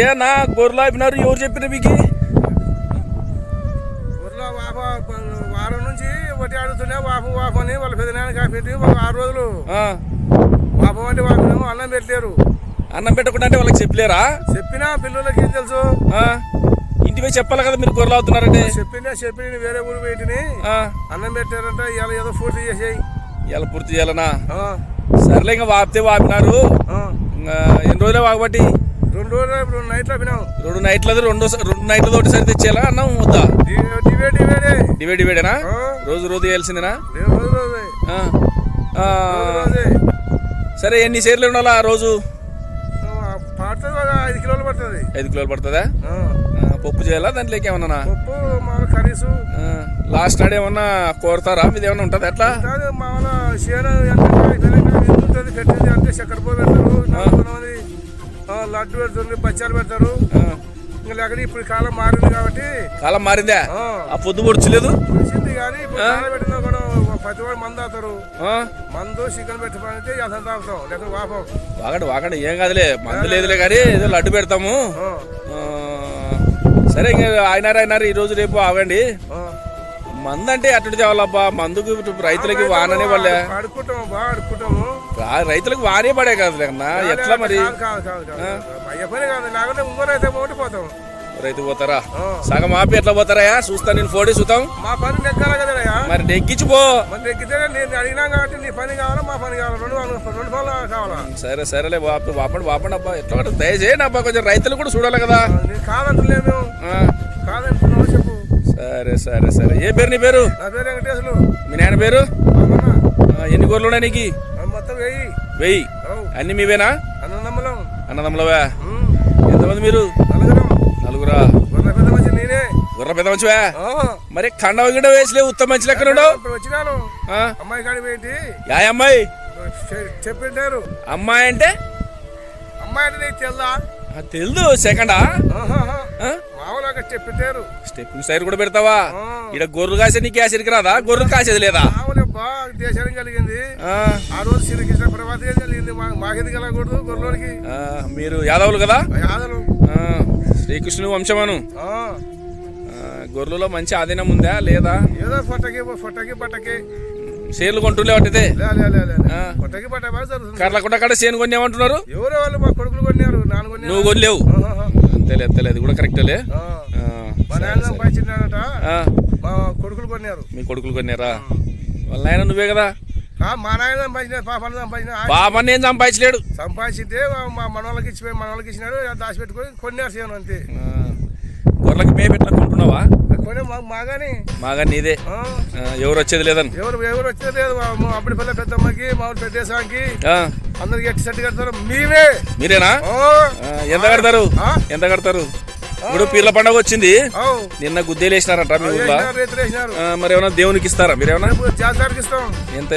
ఏనా గొర్రెలు ఆపినారు? ఎవరు చెప్పిన మీకు? వారం నుంచి ఒకటి అడుగుతున్నా వాపు వాపు అని వాళ్ళ పెద్దనాన్న కాపెట్టి ఒక 6 రోజులు వాపం అంటే వాపినాము. అన్నం పెట్టలేరు. అన్నం పెట్టకుండా అంటే వాళ్ళకి చెప్పలేరా? చెప్పినా పిల్లలకి ఏం తెలుసు? ఇంటి పోయి చెప్పాలి కదా మీరు గొర్రెలు అవుతున్నారంటే. చెప్పి వేరే ఊరు పోయిటిని అన్నం పెట్టారంట. ఇవాళ ఏదో పూర్తి చేసేయి. ఇలా పూర్తి చేయాలనా? సర్లే ఇంకా వాపితే వాపినారు. ఎన్ని రోజులే వాగబట్టి? 2 రోజులు. 2 నైట్లు ఆపినాం. 2 నైట్లది 2 నైట్లది ఒకటిసారి తెచ్చేయాలా అన్నం వద్దా? డివైడేనా? రోజు వేయాల్సిందేనా? సరే ఎన్ని సేర్లు ఉండాలా రోజు? 5 కిలోలు పడుతుంది. 5 కిలోలు పడుతుందా? పప్పు చేయాలా దాంట్లోకి ఏమన్నా? పప్పు మామూలు కర్రీసు. లాస్ట్ నాడు ఏమన్నా కోరుతారా? మీది ఏమన్నా ఉంటుంది ఎట్లా? మామూలు చేను ఉంటుంది పెట్టింది అంటే చక్కెర పోయి పెడతారు, లడ్డు పెడుతుంది, బచ్చాలు పెడతారు. ఇంకా లేకపోతే ఇప్పుడు కాలం మారింది కాబట్టి. కాలం మారిందా? ఆ పొద్దు పొడిచలేదు పుడిచింది కానీ ఇప్పుడు పెట్టినా కూడా ప్రతి వాడు మందు తాగుతారు. మందు చికెన్ పెట్టమంటే అసలు తాగుతాం లేకపోతే వాపం. వాకండి ఏం కాదులే, మందు లేదులే కానీ ఏదో లడ్డు పెడతాము. సరే ఇంకా అయినారు ఈ రోజు రేపు ఆగండి. మందు అంటే అటు తేవాలబ్బా. మందుకు రైతులకి వాననే పడలే. అడుక్కుంటాము రైతులకు వానే పడే కాదు లేకన్నా. ఎట్లా మరి? రైతు పోతారా? సగం ఆపి ఎట్లా పోతారా? చూస్తా నేను ఫోటో చూద్దాం. మా పని నెగ్గాలి కదా. మరి నెగ్గించిపో. నెగ్గితేనే నేను అడిగినా కాబట్టి నీ పని కావాలా మా పని కావాలా? 2 పనులు కావాలా? సరేలే వాపండి అబ్బా. ఎట్లా దయచేయండి అబ్బా, కొంచెం రైతులు కూడా చూడాలి కదా. నేను కాదంటలేము. కాదంటున్నావు చెప్పు. సరే. ఏ పేరు నీ పేరు? నా పేరు వెంకటేశ్వరు. మీ నాయన పేరు? ఎన్ని గొర్రెలు ఉన్నాయి నీకు? మొత్తం 1000. అన్ని మీవేనా? అన్నదమ్ములవా? ఎంతమంది మీరు? నలుగురా? గుర్ర పెద్ద మంచివా? మరి కండవ గిడ వేసిలే ఉత్తమ మంచి లెక్క వచ్చినాను. అమ్మాయి కాడి పోయింది. యా అమ్మాయి? చెప్పింటారు. అమ్మాయి అంటే నీకు తెల్దా? తెలుదు. సెకండా? మామూలుగా చెప్పింటారు. స్టెప్పింగ్ సైడ్ కూడా పెడతావా? ఇక్కడ గొర్రెలు కాసే నీకు యాసిరికి రాదా? గొర్రెలు కాసేది లేదా? దేశానికి కలిగింది. ఆ రోజు శ్రీకృష్ణ ప్రభాత కలిగింది. మాకెది కలగకూడదు గొర్రెలకి. మీరు యాదవులు కదా? యాదవులు. శ్రీకృష్ణుని వంశమను. గొర్రెలో మంచి ఆధీనం ఉందా లేదా? ఏదో పొట్టకి బట్టకి షేర్లు కొంటుండే వాటితే పొట్టకి బట్ట కర్లకుండా కాడ సేను కొన్నామంటున్నారు. ఎవరో వాళ్ళు మా కొడుకులు కొన్నారు. నువ్వు కొనలేవు. అంతేలే అది కూడా కరెక్టేలే. మా నాయన సంపాదించినాడట. మా కొడుకులు కొన్నారు. మీ కొడుకులు కొన్నారా? వాళ్ళ నాయన నువ్వే కదా? మా నాయన సంపాదించిన పాపాన్ని సంపాదించిన. పాపాన్ని ఏం సంపాదించలేడు. సంపాదించితే మా మనవాళ్ళకి ఇచ్చినాడు. దాచిపెట్టుకొని కొన్నారు సేను అంతే. గొర్రెలకి మే పెట్టిన కొంటున్నావా? మాగా నీదే. ఎవరు వచ్చేది లేదని? ఎవరు వచ్చేది లేదు. అప్పుడు పిల్ల పెద్దమ్మకి మామూలు పెద్దసాకి అందరికి ఎట్టి సెట్ కడతారు. మీరేనా? ఎంత కడతారు? ఇప్పుడు పీర్ల పండుగ వచ్చింది. నిన్న గుద్దేలు వేసినారట మీ ఊర్లో. మరి ఏమన్నా దేవునికి ఇస్తారా? మీరేమన్నా ఎంత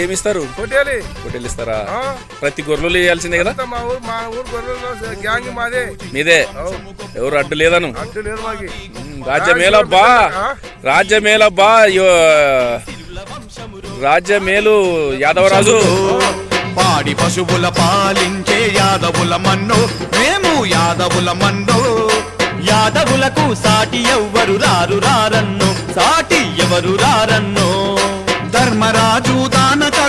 ఏమి ఇస్తారు? పొట్టేలు ఇస్తారా? ప్రతి గొర్రెలు వేయాల్సిందే కదా? మీదే. ఎవరు అడ్డు లేదను? రాజ్యమేలు యాదవరాజు. పాడి పశువుల పాలించే యాదవుల మన్ను మేము యాదవుల మన్ను. యాదవులకు సాటి ఎవ్వరు రారన్ను. ధర్మరాజు దాన